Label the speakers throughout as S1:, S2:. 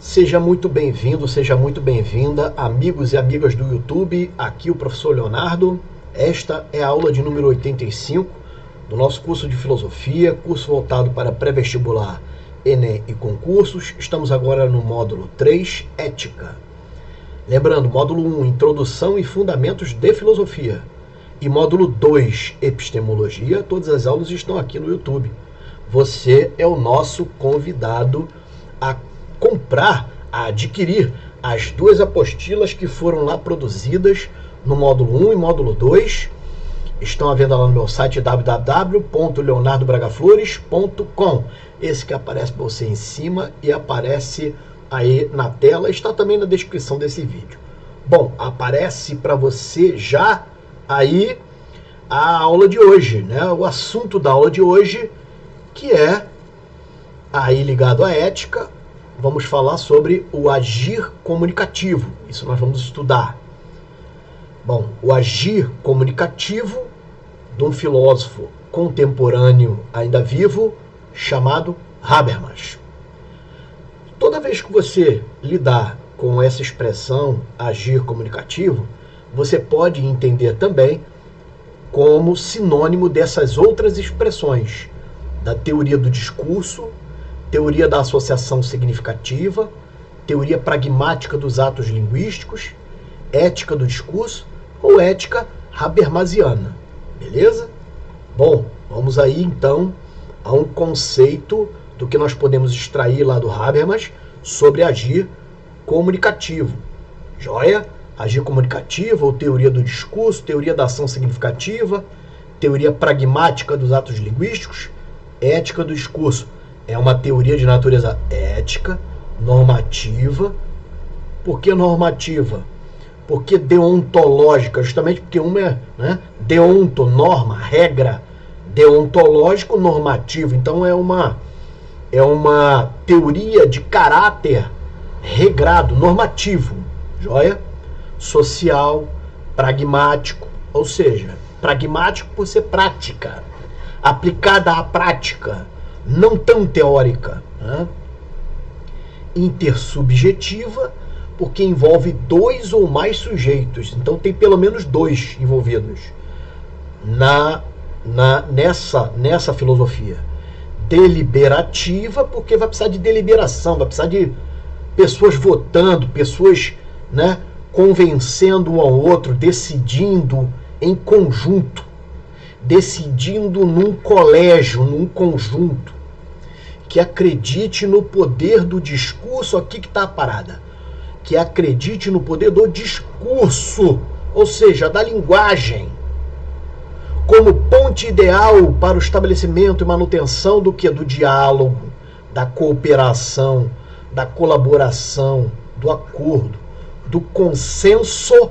S1: Seja muito bem-vindo, seja muito bem-vinda, amigos e amigas do YouTube, aqui o professor Leonardo. Esta é a aula de número 85 do nosso curso de filosofia, curso voltado para pré-vestibular, Enem e concursos. Estamos agora no módulo 3, ética. Lembrando, módulo 1, introdução e fundamentos de filosofia. E módulo 2, epistemologia. Todas as aulas estão aqui no YouTube. Você é o nosso convidado a comprar, a adquirir as duas apostilas que foram lá produzidas no módulo 1 e módulo 2. Estão à venda lá no meu site www.leonardobragaflores.com. Esse que aparece para você em cima e aparece aí na tela, está também na descrição desse vídeo. Bom, aparece para você já aí a aula de hoje, né? O assunto da aula de hoje, que é aí ligado à ética. Vamos falar sobre o agir comunicativo. Isso nós vamos estudar. Bom, o agir comunicativo de um filósofo contemporâneo ainda vivo, chamado Habermas. Toda vez que você lidar com essa expressão, agir comunicativo, você pode entender também como sinônimo dessas outras expressões, da teoria do discurso, teoria da associação significativa, teoria pragmática dos atos linguísticos, ética do discurso ou ética habermasiana. Beleza? Bom, vamos aí então a um conceito do que nós podemos extrair lá do Habermas sobre agir comunicativo. Joia? Agir comunicativo ou teoria do discurso, teoria da ação significativa, teoria pragmática dos atos linguísticos, ética do discurso. É uma teoria de natureza ética, normativa. Por que normativa? Porque deontológica, justamente porque uma é, né, deonto, norma, regra, deontológico, normativo. Então é uma teoria de caráter regrado, normativo, joia? Social, pragmático, ou seja, pragmático por ser prática, aplicada à prática, não tão teórica, né? Intersubjetiva, porque envolve dois ou mais sujeitos, então tem pelo menos dois envolvidos nessa filosofia. Deliberativa, porque vai precisar de deliberação, vai precisar de pessoas votando, pessoas, né, convencendo um ao outro, decidindo em conjunto, decidindo num colégio, num conjunto, que acredite no poder do discurso. Aqui que está a parada, que acredite no poder do discurso, ou seja, da linguagem, como ponte ideal para o estabelecimento e manutenção do que? Do diálogo, da cooperação, da colaboração, do acordo, do consenso.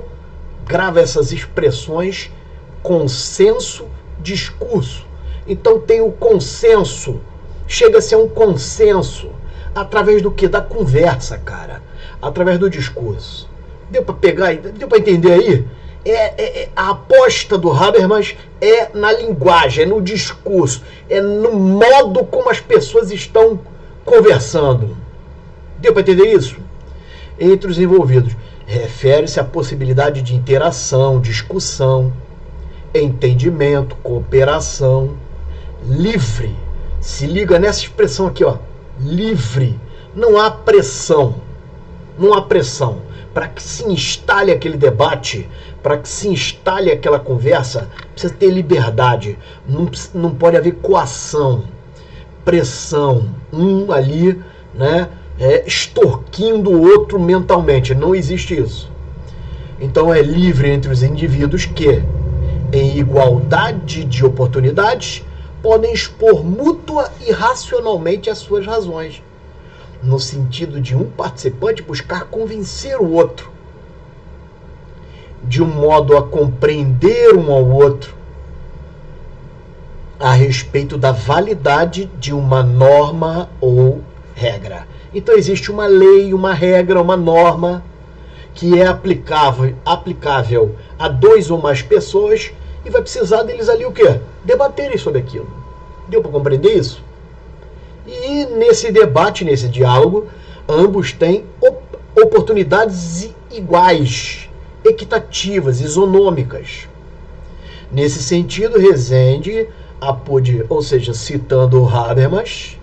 S1: Grava essas expressões: consenso, discurso. Então tem o consenso, chega-se a um consenso através do que? Da conversa, cara, através do discurso. Deu para pegar, deu para entender aí? A aposta do Habermas é na linguagem, é no discurso, é no modo como as pessoas estão conversando. Deu para entender isso? Entre os envolvidos, refere-se à possibilidade de interação, discussão, entendimento, cooperação, livre. Se liga nessa expressão aqui, ó, livre. Não há pressão. Não há pressão. Para que se instale aquele debate, para que se instale aquela conversa, precisa ter liberdade. Não pode haver coação, pressão. Um ali, né, extorquindo o outro mentalmente. Não existe isso. Então é livre entre os indivíduos que, em igualdade de oportunidades, podem expor mútua e racionalmente as suas razões, no sentido de um participante buscar convencer o outro, de um modo a compreender um ao outro, a respeito da validade de uma norma ou regra. Então existe uma lei, uma regra, uma norma que é aplicável a dois ou mais pessoas e vai precisar deles ali o quê? Debaterem sobre aquilo. Deu para compreender isso? E nesse debate, nesse diálogo, Ambos têm oportunidades iguais, equitativas, isonômicas. Nesse sentido, Rezende, ou seja, citando Habermas,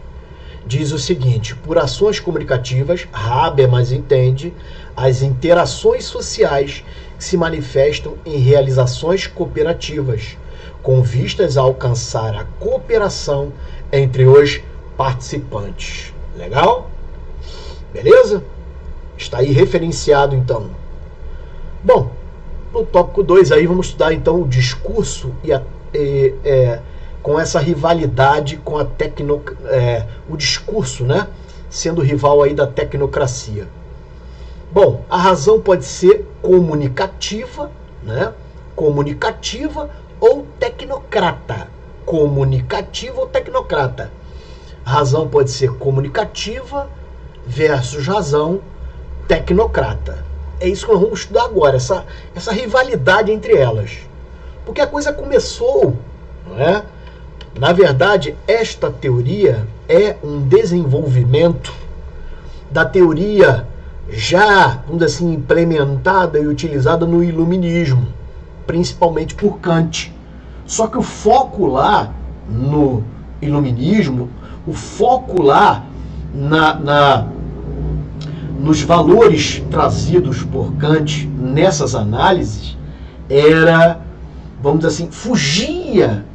S1: diz o seguinte: por ações comunicativas, Habermas entende as interações sociais que se manifestam em realizações cooperativas, com vistas a alcançar a cooperação entre os participantes. Legal? Beleza? Está aí referenciado, então. Bom, no tópico 2 aí vamos estudar, então, o discurso com essa rivalidade com a o discurso, né? Sendo rival aí da tecnocracia. Bom, a razão pode ser comunicativa, né? Comunicativa ou tecnocrata. Comunicativa ou tecnocrata. A razão pode ser comunicativa versus razão tecnocrata. É isso que nós vamos estudar agora, essa rivalidade entre elas. Porque a coisa começou, não é? Na verdade, esta teoria é um desenvolvimento da teoria já, vamos dizer assim, implementada e utilizada no iluminismo, principalmente por Kant. Só que o foco lá no iluminismo, o foco lá nos valores trazidos por Kant nessas análises era, vamos dizer assim, fugia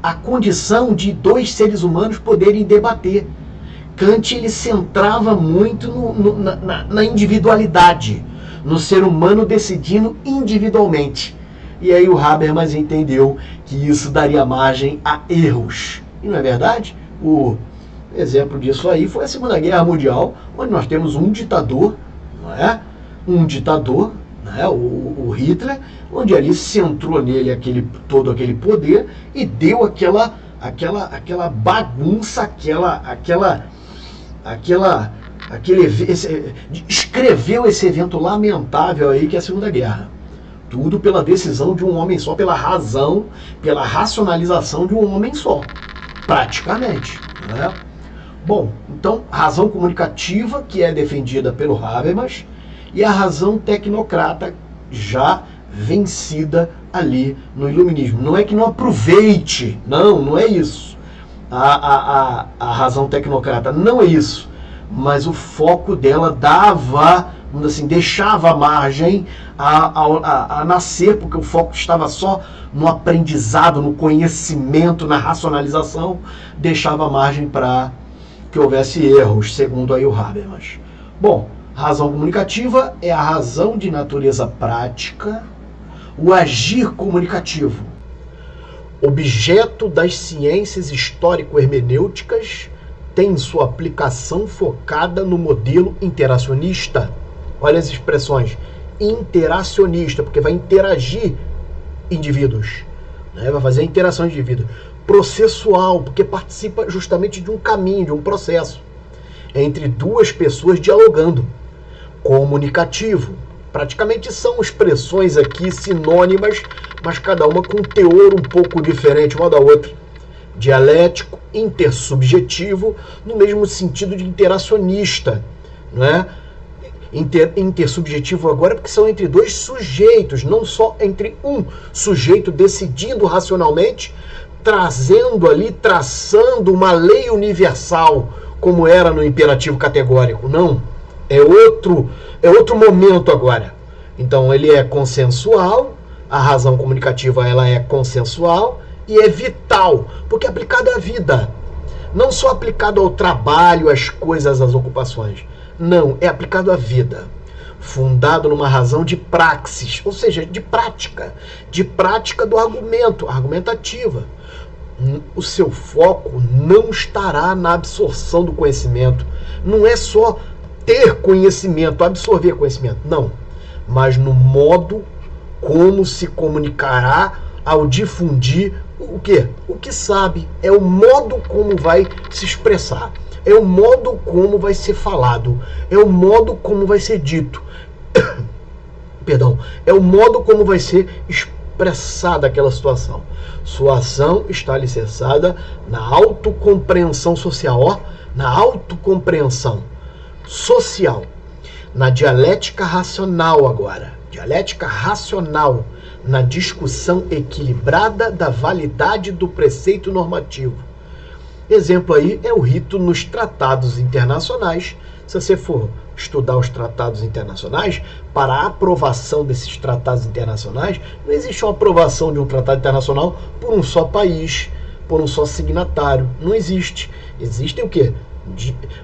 S1: a condição de dois seres humanos poderem debater. Kant, ele centrava muito na individualidade, no ser humano decidindo individualmente. E aí o Habermas entendeu que isso daria margem a erros. E não é verdade? O exemplo disso aí foi a Segunda Guerra Mundial, onde nós temos um ditador, não é? Um ditador, né? O Hitler, onde ali centrou nele todo aquele poder e deu aquela bagunça, escreveu esse evento lamentável aí que é a Segunda Guerra. Tudo pela decisão de um homem só, pela razão, pela racionalização de um homem só, praticamente, né? Bom, então, razão comunicativa, que é defendida pelo Habermas, e a razão tecnocrata, já vencida ali no iluminismo. Não é que não aproveite, não é isso. A razão tecnocrata não é isso, mas o foco dela deixava margem a nascer, porque o foco estava só no aprendizado, no conhecimento, na racionalização, deixava margem para que houvesse erros, segundo aí o Habermas. Bom, razão comunicativa é a razão de natureza prática, o agir comunicativo, objeto das ciências histórico-hermenêuticas, tem sua aplicação focada no modelo interacionista. Olha as expressões, interacionista, porque vai interagir indivíduos, né? Vai fazer a interação de indivíduos. Processual, porque participa justamente de um caminho, de um processo, entre duas pessoas dialogando. Comunicativo, praticamente são expressões aqui sinônimas, mas cada uma com um teor um pouco diferente uma da outra. Dialético, intersubjetivo, no mesmo sentido de interacionista, não é? Intersubjetivo agora porque são entre dois sujeitos, não só entre um sujeito decidindo racionalmente, traçando uma lei universal, como era no imperativo categórico. Não, é outro momento agora. Então ele é consensual, a razão comunicativa ela é consensual e é vital, porque é aplicado à vida, não só aplicado ao trabalho, às coisas, às ocupações. Não, é aplicado à vida, fundado numa razão de praxis, ou seja, de prática do argumento, argumentativa. O seu foco não estará na absorção do conhecimento, não é só ter conhecimento, absorver conhecimento, não, mas no modo como se comunicará ao difundir o quê? O que sabe, é o modo como vai se expressar, é o modo como vai ser falado, é o modo como vai ser dito, perdão, é o modo como vai ser expressada aquela situação. Sua ação está alicerçada na autocompreensão social, na autocompreensão. social. Na dialética racional agora. Dialética racional. Na discussão equilibrada da validade do preceito normativo. Exemplo aí é o rito nos tratados internacionais. Se você for estudar os tratados internacionais, para a aprovação desses tratados internacionais, não existe uma aprovação de um tratado internacional por um só país, por um só signatário. Não existe. Existem o quê?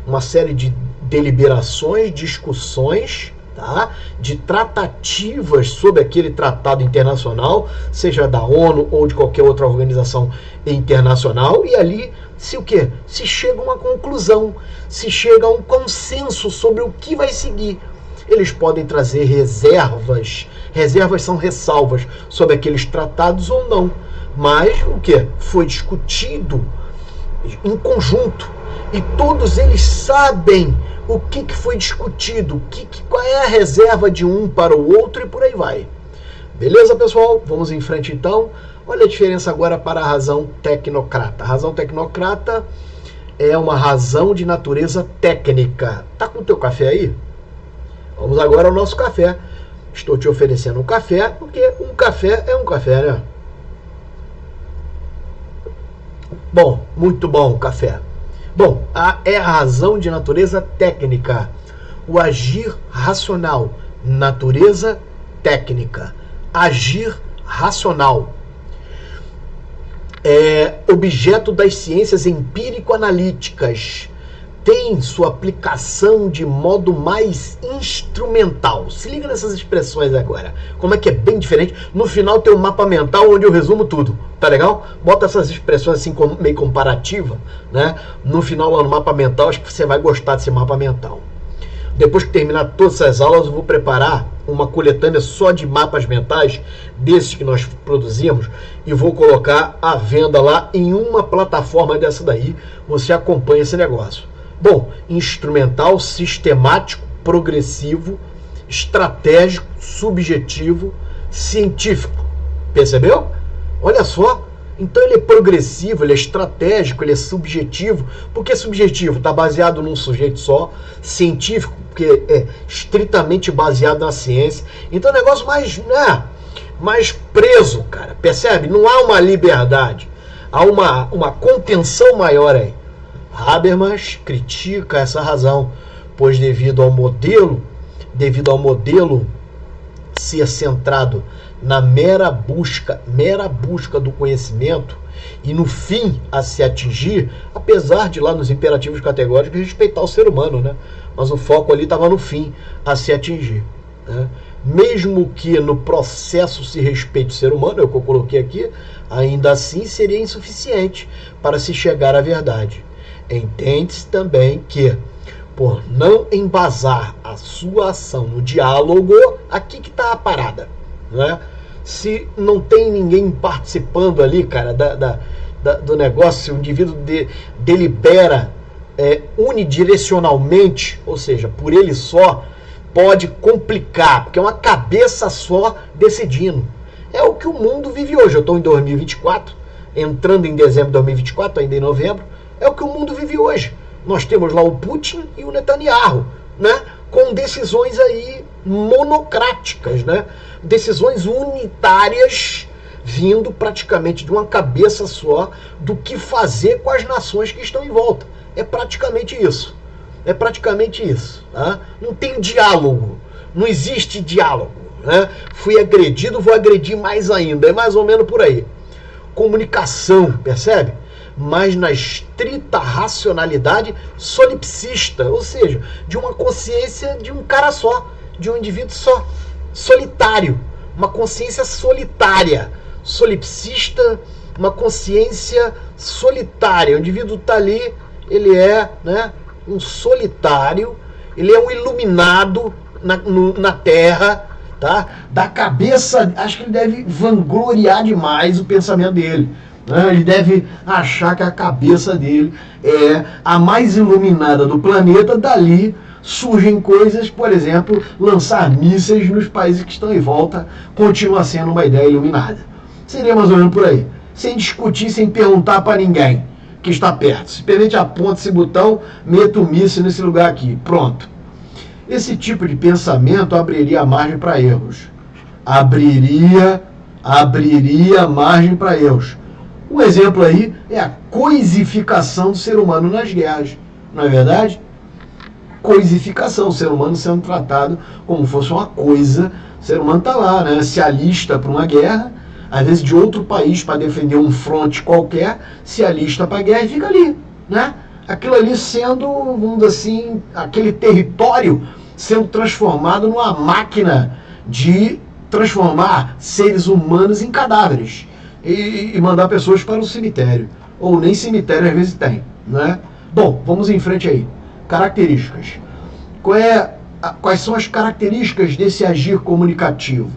S1: Uma série de deliberações, discussões, tá? De tratativas sobre aquele tratado internacional, seja da ONU ou de qualquer outra organização internacional, e ali se o quê? Se chega a uma conclusão, se chega a um consenso sobre o que vai seguir. Eles podem trazer reservas são ressalvas sobre aqueles tratados ou não, mas o quê? Foi discutido em conjunto e todos eles sabem o que foi discutido, qual é a reserva de um para o outro e por aí vai. Beleza, pessoal? Vamos em frente então. Olha a diferença agora para a razão tecnocrata. A razão tecnocrata é uma razão de natureza técnica. Tá com o teu café aí? Vamos agora ao nosso café. Estou te oferecendo um café, porque um café é um café, né? Bom, muito bom o café. Bom, é a razão de natureza técnica. O agir racional, natureza técnica. Agir racional. É objeto das ciências empírico-analíticas. Tem sua aplicação de modo mais instrumental. Se liga nessas expressões agora. Como é que é bem diferente. No final tem um mapa mental onde eu resumo tudo. Tá legal? Bota essas expressões assim meio comparativa, né? No final lá no mapa mental, acho que você vai gostar desse mapa mental. Depois que terminar todas essas aulas, eu vou preparar uma coletânea só de mapas mentais, desses que nós produzimos, e vou colocar à venda lá em uma plataforma dessa daí. Você acompanha esse negócio. Bom, instrumental, sistemático, progressivo, estratégico, subjetivo, científico. Percebeu? Olha só. Então ele é progressivo, ele é estratégico, ele é subjetivo. Por que subjetivo? Está baseado num sujeito só. Científico, porque é estritamente baseado na ciência. Então é um negócio mais, né, mais preso, cara. Percebe? Não há uma liberdade. Há uma contenção maior aí. Habermas critica essa razão, pois devido ao modelo ser centrado na mera busca do conhecimento e no fim a se atingir, apesar de lá nos imperativos categóricos respeitar o ser humano, né? Mas o foco ali estava no fim a se atingir, né? Mesmo que no processo se respeite o ser humano, é o que eu coloquei aqui, ainda assim seria insuficiente para se chegar à verdade. Entende-se também que, por não embasar a sua ação no diálogo, aqui que está a parada, né? Se não tem ninguém participando ali, cara, do negócio, o indivíduo delibera unidirecionalmente, ou seja, por ele só, pode complicar, porque é uma cabeça só decidindo. É o que o mundo vive hoje. Eu estou em 2024, entrando em dezembro de 2024, ainda em novembro. É o que o mundo vive hoje. Nós temos lá o Putin e o Netanyahu, né? Com decisões aí monocráticas, né? Decisões unitárias vindo praticamente de uma cabeça só do que fazer com as nações que estão em volta. É praticamente isso. É praticamente isso. Tá? Não tem diálogo. Não existe diálogo. Né? Fui agredido, vou agredir mais ainda. É mais ou menos por aí. Comunicação, percebe? Mas na estrita racionalidade solipsista, ou seja, de uma consciência de um cara só, de um indivíduo só, solitário, uma consciência solitária, solipsista, uma consciência solitária. O indivíduo está ali, ele é, né, um solitário, ele é um iluminado na Terra, tá? Da cabeça, acho que ele deve vangloriar demais o pensamento dele. Ele deve achar que a cabeça dele é a mais iluminada do planeta. Dali surgem coisas, por exemplo, lançar mísseis nos países que estão em volta, continua sendo uma ideia iluminada. Seria mais ou menos por aí. Sem discutir, sem perguntar para ninguém que está perto. Simplesmente aponta esse botão, meta o míssil nesse lugar aqui. Pronto. Esse tipo de pensamento abriria margem para erros. Abriria margem para erros. Um exemplo aí é a coisificação do ser humano nas guerras. Não é verdade? Coisificação, o ser humano sendo tratado como fosse uma coisa. O ser humano está lá, né? Se alista para uma guerra, às vezes de outro país para defender um fronte qualquer, se alista para a guerra e fica ali, né? Aquilo ali sendo, vamos dizer assim, aquele território sendo transformado numa máquina de transformar seres humanos em cadáveres e mandar pessoas para o cemitério. Ou nem cemitério às vezes tem, né? Bom, vamos em frente aí. Características. Quais são as características desse agir comunicativo?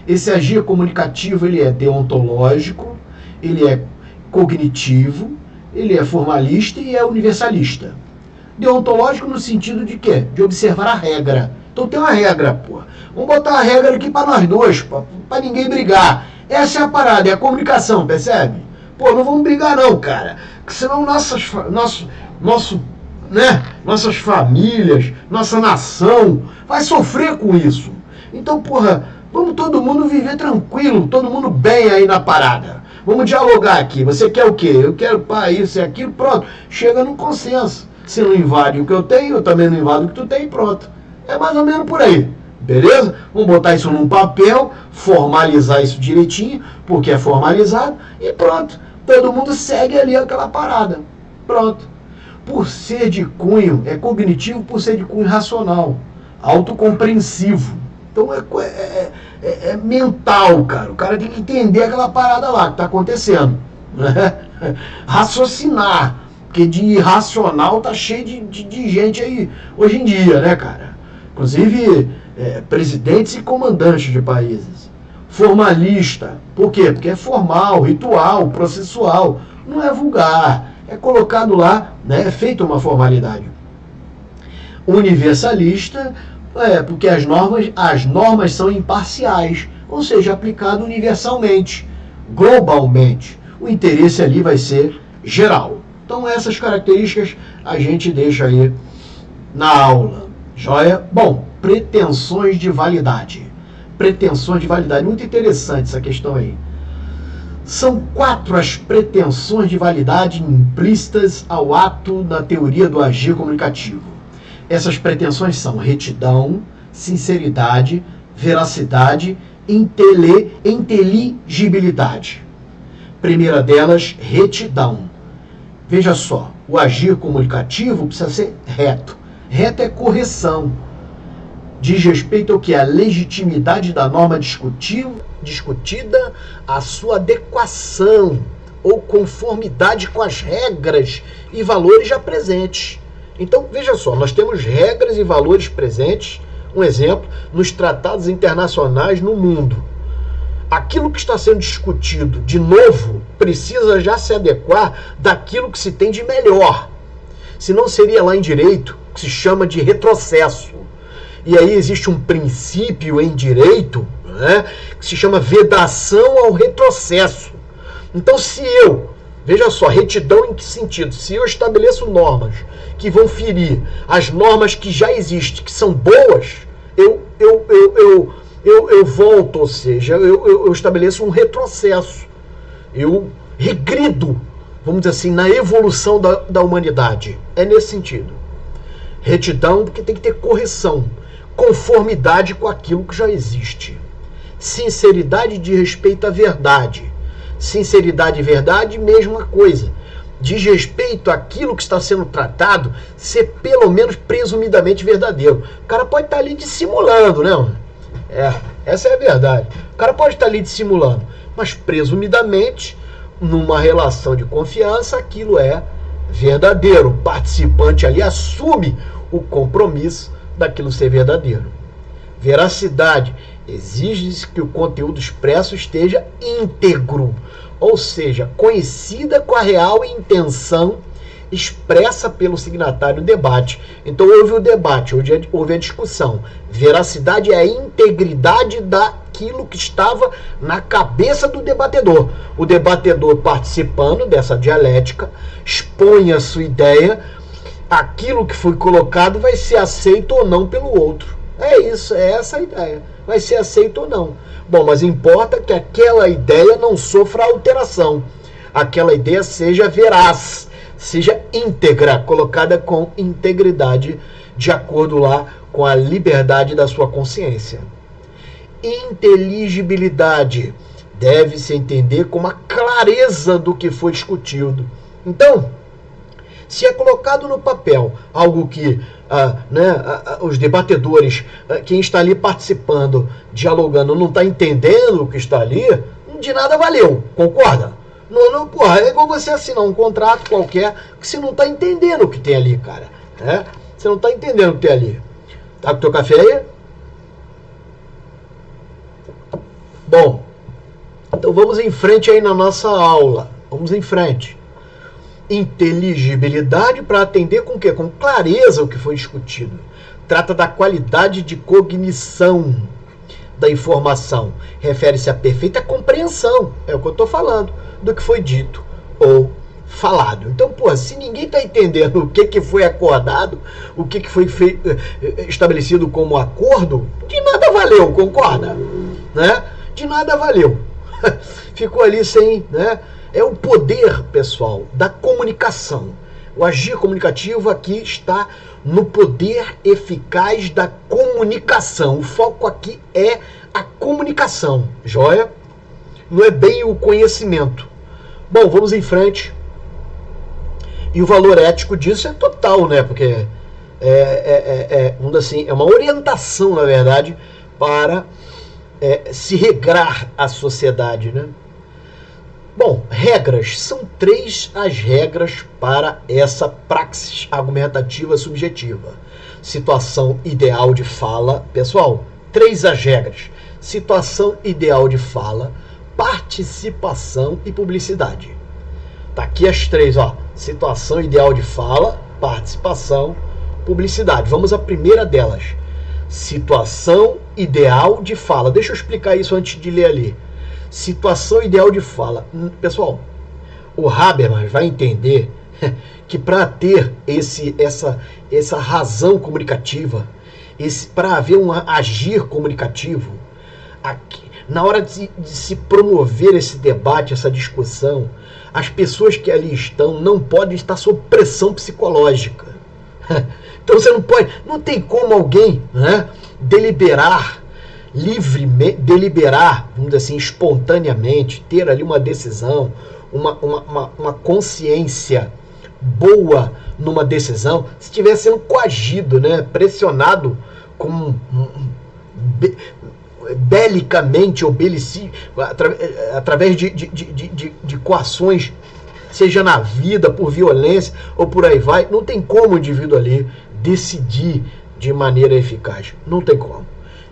S1: Esse agir comunicativo, ele é deontológico, ele é cognitivo, ele é formalista e é universalista. Deontológico no sentido de quê? De observar a regra. Então tem uma regra, pô. Vamos botar a regra aqui para nós dois, para ninguém brigar. Essa é a parada, é a comunicação, percebe? Pô, não vamos brigar não, cara. Porque senão nossas famílias, nossa nação vai sofrer com isso. Então, porra, vamos todo mundo viver tranquilo, todo mundo bem aí na parada. Vamos dialogar aqui. Você quer o quê? Eu quero pá, isso e aquilo, pronto. Chega num consenso. Você não invade o que eu tenho, eu também não invado o que tu tem, pronto. É mais ou menos por aí. Beleza? Vamos botar isso num papel, formalizar isso direitinho, porque é formalizado, e pronto. Todo mundo segue ali aquela parada. Pronto. Por ser de cunho, é cognitivo por ser de cunho racional, autocompreensivo. Então é mental, cara. O cara tem que entender aquela parada lá que está acontecendo. Né? Raciocinar. Porque de irracional tá cheio de gente aí hoje em dia, né, cara? Inclusive presidentes e comandantes de países. Formalista. Por quê? Porque é formal, ritual, processual. Não é vulgar. É colocado lá, né? É feita uma formalidade. Universalista, porque as normas são imparciais, ou seja, aplicado universalmente, globalmente. O interesse ali vai ser geral. Então essas características a gente deixa aí na aula. Joia? Bom, pretensões de validade. Pretensões de validade. Muito interessante essa questão aí. São 4 as pretensões de validade implícitas ao ato da teoria do agir comunicativo. Essas pretensões são retidão, sinceridade, veracidade, inteligibilidade. Primeira delas, retidão. Veja só, o agir comunicativo precisa ser reto. Reto é correção. Diz respeito ao que? A legitimidade da norma discutida, a sua adequação ou conformidade com as regras e valores já presentes. Então, veja só, nós temos regras e valores presentes, um exemplo, nos tratados internacionais no mundo. Aquilo que está sendo discutido, de novo, precisa já se adequar daquilo que se tem de melhor. Senão seria lá em direito, que se chama de retrocesso. E aí existe um princípio em direito, né, que se chama vedação ao retrocesso. Então veja só, retidão em que sentido? Se eu estabeleço normas que vão ferir as normas que já existem, que são boas, eu volto, ou seja, eu estabeleço um retrocesso. Eu regrido, vamos dizer assim, na evolução da humanidade. É nesse sentido. Retidão, porque tem que ter correção, conformidade com aquilo que já existe. Sinceridade de respeito à verdade. Sinceridade e verdade, mesma coisa. Diz respeito àquilo que está sendo tratado ser pelo menos presumidamente verdadeiro. O cara pode estar ali dissimulando, né? Essa é a verdade. O cara pode estar ali dissimulando, mas presumidamente, numa relação de confiança, aquilo é verdadeiro. O participante ali assume o compromisso daquilo ser verdadeiro. Veracidade. Exige-se que o conteúdo expresso esteja íntegro, ou seja, coincidida com a real intenção expressa pelo signatário do debate. Então houve o debate, houve a discussão. Veracidade é a integridade daquilo que estava na cabeça do debatedor. O debatedor participando dessa dialética expõe a sua ideia aquilo que foi colocado vai ser aceito ou não pelo outro. É isso, é essa a ideia. Vai ser aceito ou não. Bom, mas importa que aquela ideia não sofra alteração. Aquela ideia seja veraz, seja íntegra, colocada com integridade, de acordo lá com a liberdade da sua consciência. Inteligibilidade deve-se entender como a clareza do que foi discutido. Então, se é colocado no papel algo que os debatedores, quem está ali participando, dialogando, não está entendendo o que está ali, de nada valeu, concorda? Não, porra, é igual você assinar um contrato qualquer que você não está entendendo o que tem ali, cara. Né? Você não está entendendo o que tem ali. Tá com o teu café aí? Bom, então vamos em frente aí na nossa aula. Vamos em frente. Inteligibilidade para atender com o quê? Com clareza o que foi discutido. Trata da qualidade de cognição da informação. Refere-se à perfeita compreensão, é o que eu estou falando, do que foi dito ou falado. Então, pô, se ninguém está entendendo o que foi acordado, o que foi estabelecido como acordo, de nada valeu, concorda? Né? De nada valeu. Ficou ali sem... Né? É o poder, pessoal, da comunicação. O agir comunicativo aqui está no poder eficaz da comunicação. O foco aqui é a comunicação, joia? Não é bem o conhecimento. Bom, vamos em frente. E o valor ético disso é total, né? Porque vamos assim, é uma orientação, na verdade, para se regrar a sociedade, né? Bom, regras. São 3 as regras para essa praxis argumentativa subjetiva. Situação ideal de fala. Pessoal, 3 as regras. Situação ideal de fala, participação e publicidade. Tá aqui as 3, ó. Situação ideal de fala, participação, publicidade. Vamos à primeira delas. Situação ideal de fala. Deixa eu explicar isso antes de ler ali. Situação ideal de fala. Pessoal, o Habermas vai entender que para ter essa razão comunicativa, para haver um agir comunicativo, na hora de se promover esse debate, essa discussão, as pessoas que ali estão não podem estar sob pressão psicológica. Então você não tem como alguém, né, deliberar, vamos dizer assim, espontaneamente, ter ali uma decisão, uma consciência boa numa decisão, se estiver sendo coagido, né, pressionado belicamente ou através de coações, seja na vida, por violência ou por aí vai, não tem como o indivíduo ali decidir de maneira eficaz. Não tem como.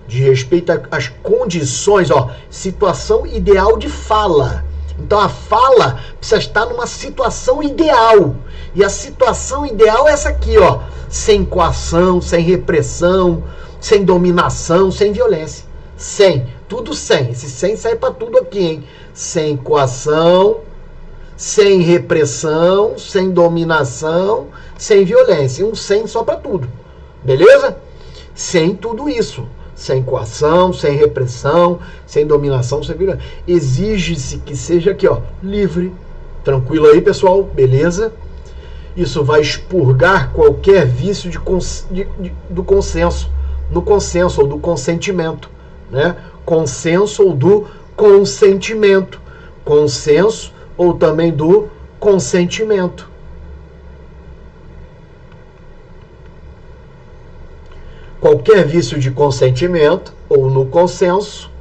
S1: De respeito às condições, ó, situação ideal de fala. Então a fala precisa estar numa situação ideal. E a situação ideal é essa aqui, ó, sem coação, sem repressão, sem dominação, sem violência. Sem, tudo sem. Esse sem sai para tudo aqui, hein? Sem coação, sem repressão, sem dominação, sem violência. Um sem só para tudo. Beleza? Sem tudo isso. Sem coação, sem repressão, sem dominação, sem violência. Exige-se que seja aqui, ó, livre. Tranquilo aí, pessoal? Beleza? Isso vai expurgar qualquer vício do consenso. No consenso ou do consentimento. Né? Consenso ou do consentimento. Consenso ou também do consentimento. Qualquer vício de consentimento ou no consenso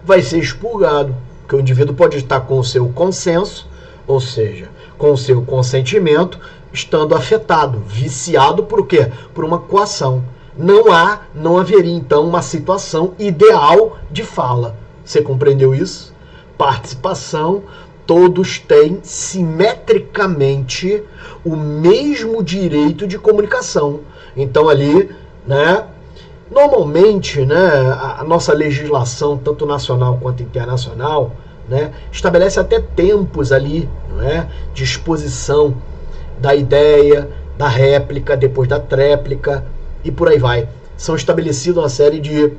S1: vai ser expurgado, porque o indivíduo pode estar com o seu consenso, ou seja, com o seu consentimento, estando afetado, viciado por quê? Por uma coação. Não haveria então uma situação ideal de fala. Você compreendeu isso? Participação, todos têm simetricamente o mesmo direito de comunicação. Então ali, né, normalmente, né, a nossa legislação, tanto nacional quanto internacional, né, estabelece até tempos ali, não é, de exposição da ideia, da réplica, depois da tréplica e por aí vai. São estabelecidos uma série de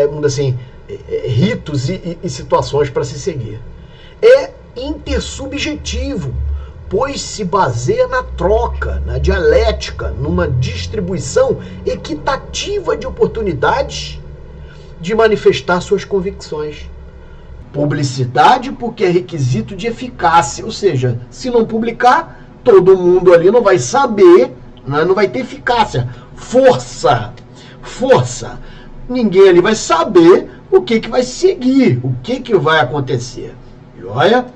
S1: vamos dizer assim, ritos e situações para se seguir. É intersubjetivo, pois se baseia na troca, na dialética, numa distribuição equitativa de oportunidades de manifestar suas convicções. Publicidade porque é requisito de eficácia, ou seja, se não publicar, todo mundo ali não vai saber, não vai ter eficácia. Força. Ninguém ali vai saber o que vai seguir, o que vai acontecer. Joia?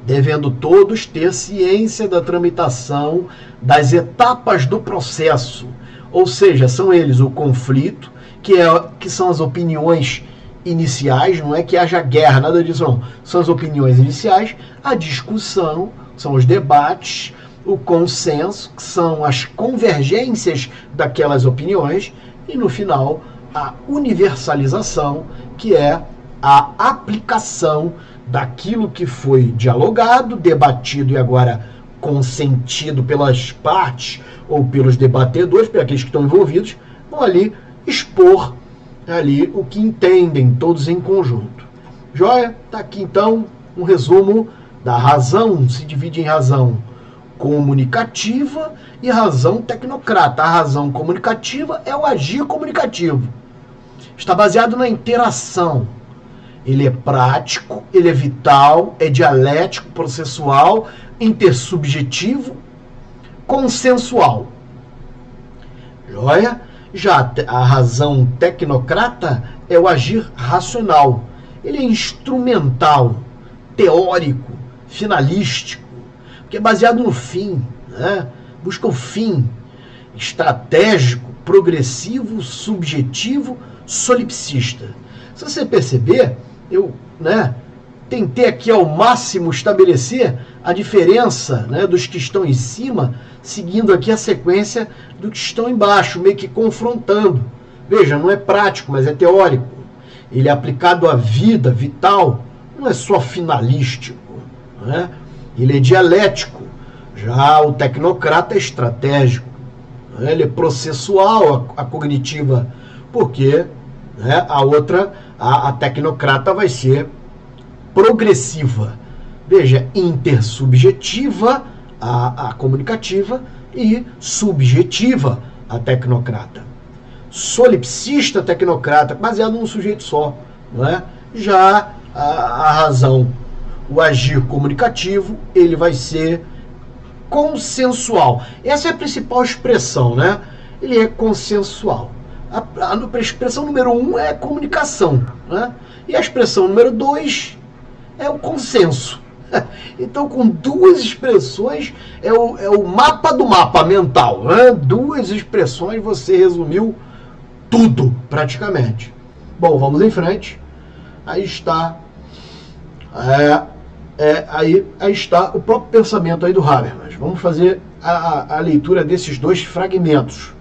S1: Devendo todos ter ciência da tramitação das etapas do processo. Ou seja, são eles o conflito, que são as opiniões iniciais, não é que haja guerra, nada disso não. São as opiniões iniciais, a discussão, são os debates, o consenso, que são as convergências daquelas opiniões, e no final, a universalização, que é a aplicação daquilo que foi dialogado, debatido e agora consentido pelas partes ou pelos debatedores, por aqueles que estão envolvidos, vão ali expor ali o que entendem todos em conjunto. Joia? Está aqui então um resumo da razão. Se divide em razão comunicativa e razão tecnocrata. A razão comunicativa é o agir comunicativo. Está baseado na interação. Ele é prático, ele é vital, é dialético, processual, intersubjetivo, consensual. Joia? Já a razão tecnocrata é o agir racional. Ele é instrumental, teórico, finalístico, porque é baseado no fim, né? Busca o fim, estratégico, progressivo, subjetivo, solipsista. Se você perceber, eu tentei aqui ao máximo estabelecer a diferença, dos que estão em cima, seguindo aqui a sequência do que estão embaixo, meio que confrontando. Veja, não é prático, mas é teórico. Ele é aplicado à vida vital, não é só finalístico. Ele é dialético. Já o tecnocrata é estratégico. Ele é processual, a cognitiva, porque a outra, a tecnocrata, vai ser progressiva. Veja, intersubjetiva, a comunicativa, e subjetiva, a tecnocrata. Solipsista, tecnocrata, baseado num sujeito só. Já a razão, o agir comunicativo, ele vai ser consensual. Essa é a principal expressão, Ele é consensual. A expressão número 1 é comunicação, e a expressão número 2 é o consenso. Então, com duas expressões, é o mapa do mapa mental. Duas expressões, você resumiu tudo, praticamente. Bom, vamos em frente. Aí está aí está o próprio pensamento aí do Habermas. Vamos fazer a leitura desses dois fragmentos.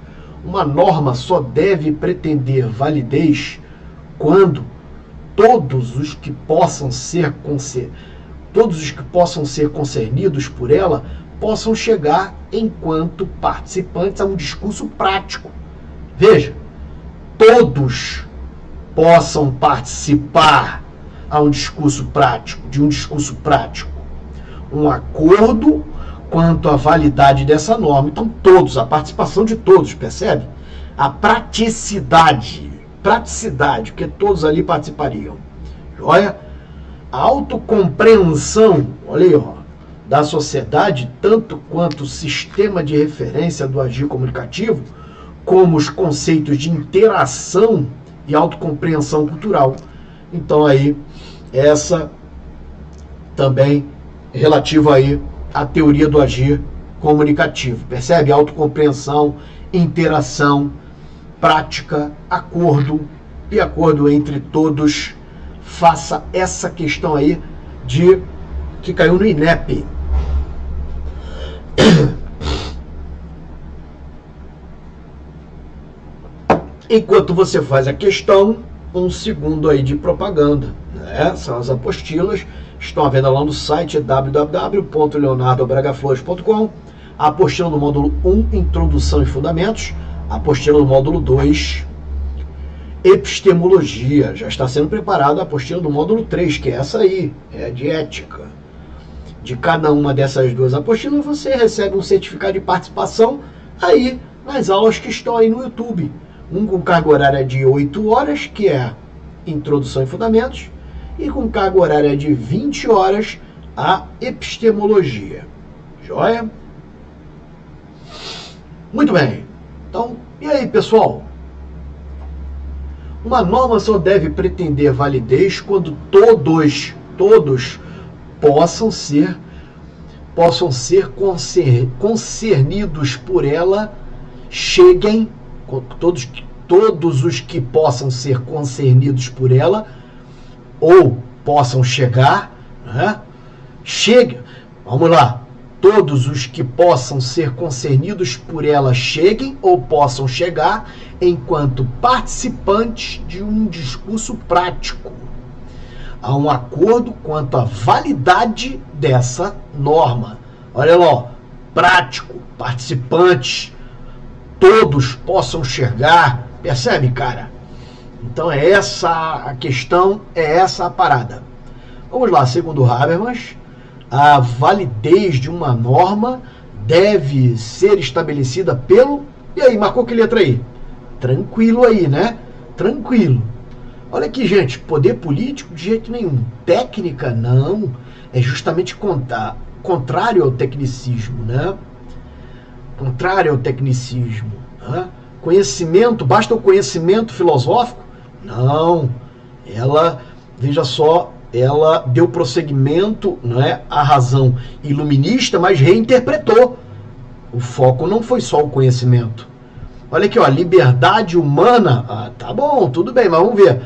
S1: Uma norma só deve pretender validez quando todos os que possam ser concernidos por ela possam chegar enquanto participantes a um discurso prático. Veja, todos possam participar a um discurso prático, um acordo quanto à validade dessa norma. Então todos, a participação de todos, percebe? A praticidade, porque todos ali participariam. Joia? A autocompreensão, olha aí, da sociedade, tanto quanto o sistema de referência do agir comunicativo, como os conceitos de interação e autocompreensão cultural. Então aí, essa também relativa aí à teoria do agir comunicativo. Percebe? Autocompreensão, interação, prática, acordo e acordo entre todos. Faça essa questão aí que caiu no INEP. Enquanto você faz a questão, um segundo aí de propaganda. São as apostilas, estão à venda lá no site www.leonardobragaflores.com. A apostila do módulo 1, Introdução e Fundamentos. A apostila do módulo 2, Epistemologia. Já está sendo preparada a apostila do módulo 3, que é essa aí, é a de Ética. De cada uma dessas duas apostilas, você recebe um certificado de participação aí nas aulas que estão aí no YouTube. Um com carga horária de 8 horas, que é Introdução e Fundamentos, e com carga horária de 20 horas, a Epistemologia. Joia? Muito bem. Então, e aí, pessoal? Uma norma só deve pretender validez quando todos possam ser concernidos por ela, cheguem, todos os que possam ser concernidos por ela, ou possam chegar, né? Vamos lá, todos os que possam ser concernidos por ela cheguem ou possam chegar enquanto participantes de um discurso prático a um acordo quanto à validade dessa norma. Olha lá, ó, prático, participantes, todos possam chegar, percebe, cara? Então é essa a questão, é essa a parada. Vamos lá, segundo Habermas, a validez de uma norma deve ser estabelecida pelo... E aí, marcou que letra aí? Tranquilo aí, né? Tranquilo. Olha aqui, gente, poder político de jeito nenhum. Técnica, não. É justamente contrário ao tecnicismo, né? Contrário ao tecnicismo. Né? Conhecimento, basta o conhecimento filosófico? Não. Ela, veja só, ela deu prosseguimento, não é, à razão iluminista, mas reinterpretou. O foco não foi só o conhecimento. Olha aqui, ó, liberdade humana, tá bom, tudo bem, mas vamos ver.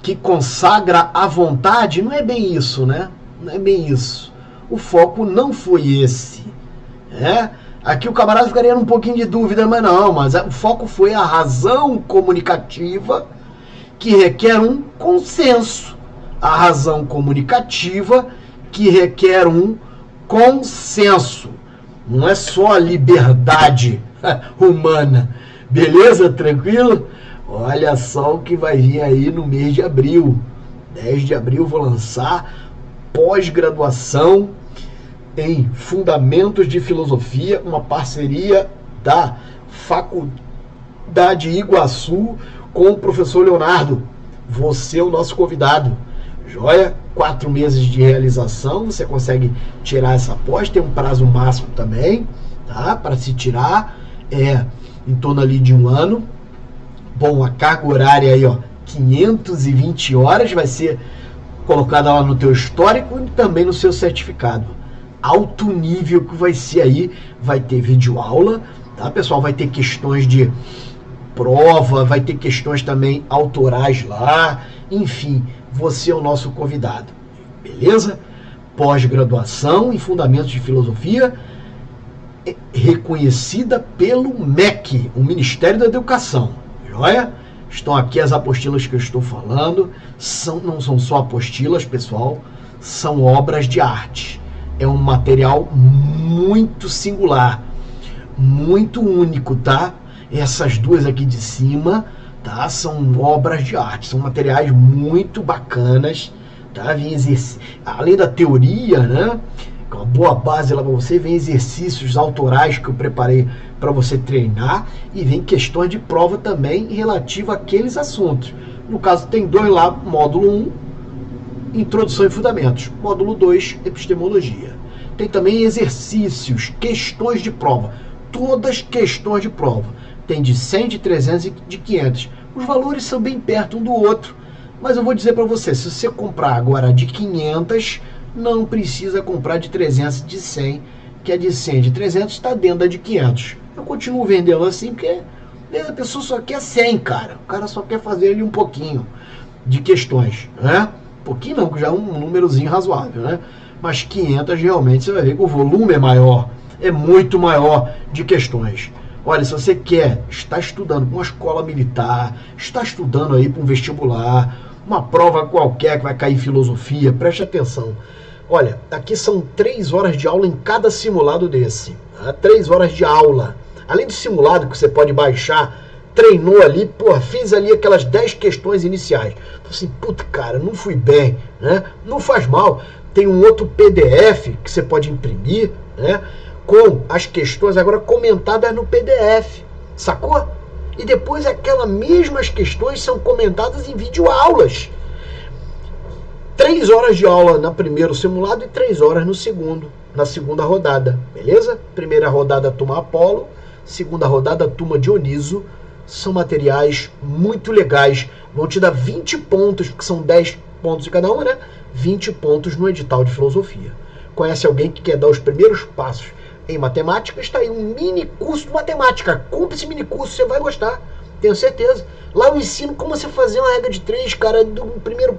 S1: Que consagra a vontade, não é bem isso, né? Não é bem isso. O foco não foi esse. Né? Aqui o camarada ficaria num pouquinho de dúvida, mas não, mas o foco foi a razão comunicativa que requer um consenso. A razão comunicativa que requer um consenso. Não é só a liberdade humana. Beleza? Tranquilo? Olha só o que vai vir aí no mês de abril. 10 de abril vou lançar pós-graduação em Fundamentos de Filosofia, uma parceria da Faculdade Iguaçu com o professor Leonardo. Você é o nosso convidado. Joia? 4 meses de realização, você consegue tirar essa pós, tem um prazo máximo também, tá? Para se tirar, em torno ali de 1 ano. Bom, a carga horária aí, ó, 520 horas, vai ser colocada lá no teu histórico e também no seu certificado. Alto nível que vai ser aí, vai ter videoaula, tá, pessoal? Vai ter questões de prova, vai ter questões também autorais lá, enfim, você é o nosso convidado, beleza? Pós-graduação em Fundamentos de Filosofia, reconhecida pelo MEC, o Ministério da Educação. Joia? Estão aqui as apostilas que eu estou falando. Não são só apostilas, pessoal. São obras de arte. É um material muito singular. Muito único, tá? Essas duas aqui de cima, tá? São obras de arte. São materiais muito bacanas, tá? Além da teoria, né? Uma boa base lá para você, vem exercícios autorais que eu preparei para você treinar e vem questões de prova também relativa àqueles assuntos. No caso, tem 2 lá, módulo 1, Introdução e Fundamentos, módulo 2, Epistemologia. Tem também exercícios, questões de prova, todas questões de prova. Tem de 100, de 300 e de 500. Os valores são bem perto um do outro, mas eu vou dizer para você, se você comprar agora de 500, não precisa comprar de 300, de 100, que a de 100, de 300 está dentro da de 500. Eu continuo vendendo assim porque a pessoa só quer 100, cara. O cara só quer fazer ali um pouquinho de questões, né? Pouquinho não, que já é um númerozinho razoável, né? Mas 500 realmente você vai ver que o volume é maior, é muito maior de questões. Olha, se você está estudando para uma escola militar, está estudando aí para um vestibular, uma prova qualquer que vai cair em filosofia, preste atenção. Olha, aqui são 3 horas de aula em cada simulado desse. Tá? 3 horas de aula. Além do simulado que você pode baixar, treinou ali, pô, fiz ali aquelas 10 questões iniciais. Então assim, puta, cara, não fui bem, né? Não faz mal. Tem um outro PDF que você pode imprimir, né? Com as questões agora comentadas no PDF, sacou? E depois aquelas mesmas questões são comentadas em videoaulas. 3 horas de aula no primeiro simulado e 3 horas no segundo, na segunda rodada, beleza? Primeira rodada, turma Apolo, segunda rodada, turma Dioniso. São materiais muito legais, vão te dar 20 pontos, porque são 10 pontos de cada uma, né? 20 pontos no edital de filosofia. Conhece alguém que quer dar os primeiros passos em matemática? Está aí um mini curso de matemática. Compre esse mini curso, você vai gostar, tenho certeza. Lá eu ensino como você fazer uma regra de 3, cara, do primeiro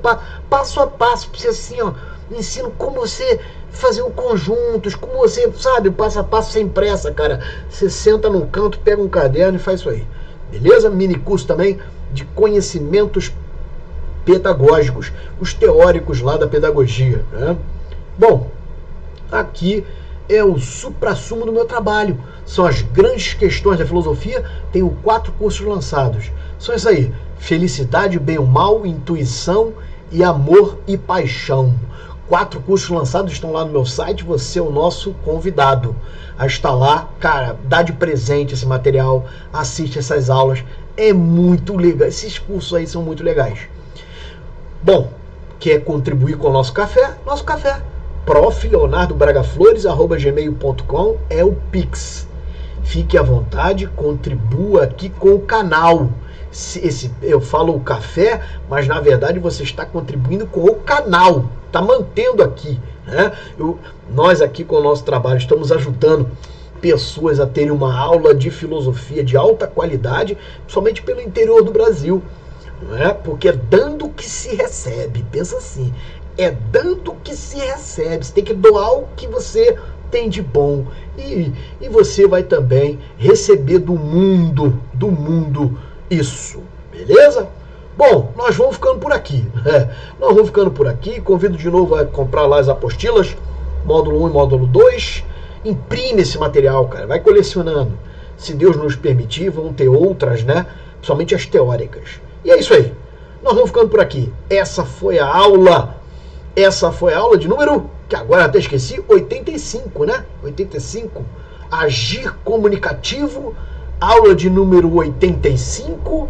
S1: passo a passo, pra você assim, ó. Ensino como você fazer conjuntos, como você, sabe, passo a passo sem pressa, cara. Você senta num canto, pega um caderno e faz isso aí. Beleza? Mini curso também de conhecimentos pedagógicos, os teóricos lá da pedagogia, né? Bom, aqui é o suprassumo do meu trabalho. São as grandes questões da filosofia. Tenho 4 cursos lançados. São isso aí: felicidade, bem ou mal, intuição e amor e paixão. 4 cursos lançados estão lá no meu site. Você é o nosso convidado a estar lá. Cara, dá de presente esse material, assiste essas aulas. É muito legal. Esses cursos aí são muito legais. Bom, quer contribuir com o nosso café? Nosso café, prof.leonardobragaflores@gmail.com é o Pix. Fique à vontade, contribua aqui com o canal. Eu falo o café, mas na verdade você está contribuindo com o canal, está mantendo aqui, né? Nós aqui com o nosso trabalho estamos ajudando pessoas a terem uma aula de filosofia de alta qualidade, somente pelo interior do Brasil. Não é? Porque é dando que se recebe. Pensa assim, é dando que se recebe. Você tem que doar o que você tem de bom. E você vai também receber do mundo isso. Beleza? Bom, nós vamos ficando por aqui. Nós vamos ficando por aqui. Convido de novo a comprar lá as apostilas, módulo 1 e módulo 2. Imprime esse material, cara. Vai colecionando. Se Deus nos permitir, vão ter outras, né? Principalmente as teóricas. E é isso aí. Nós vamos ficando por aqui. Essa foi a aula de número, que agora até esqueci, 85, né? 85. Agir comunicativo. Aula de número 85.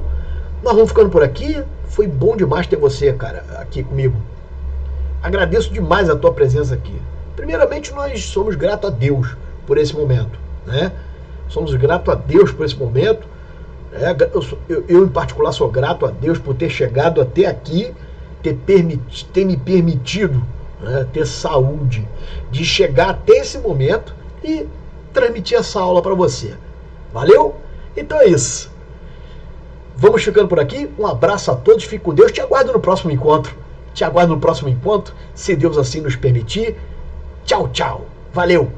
S1: Nós vamos ficando por aqui. Foi bom demais ter você, cara, aqui comigo. Agradeço demais a tua presença aqui. Primeiramente, nós somos gratos a Deus por esse momento, né? Somos gratos a Deus por esse momento. Eu, em particular, sou grato a Deus por ter chegado até aqui, ter me permitido, né, ter saúde de chegar até esse momento e transmitir essa aula para você. Valeu? Então é isso. Vamos ficando por aqui. Um abraço a todos. Fique com Deus. Te aguardo no próximo encontro. Se Deus assim nos permitir. Tchau, tchau. Valeu.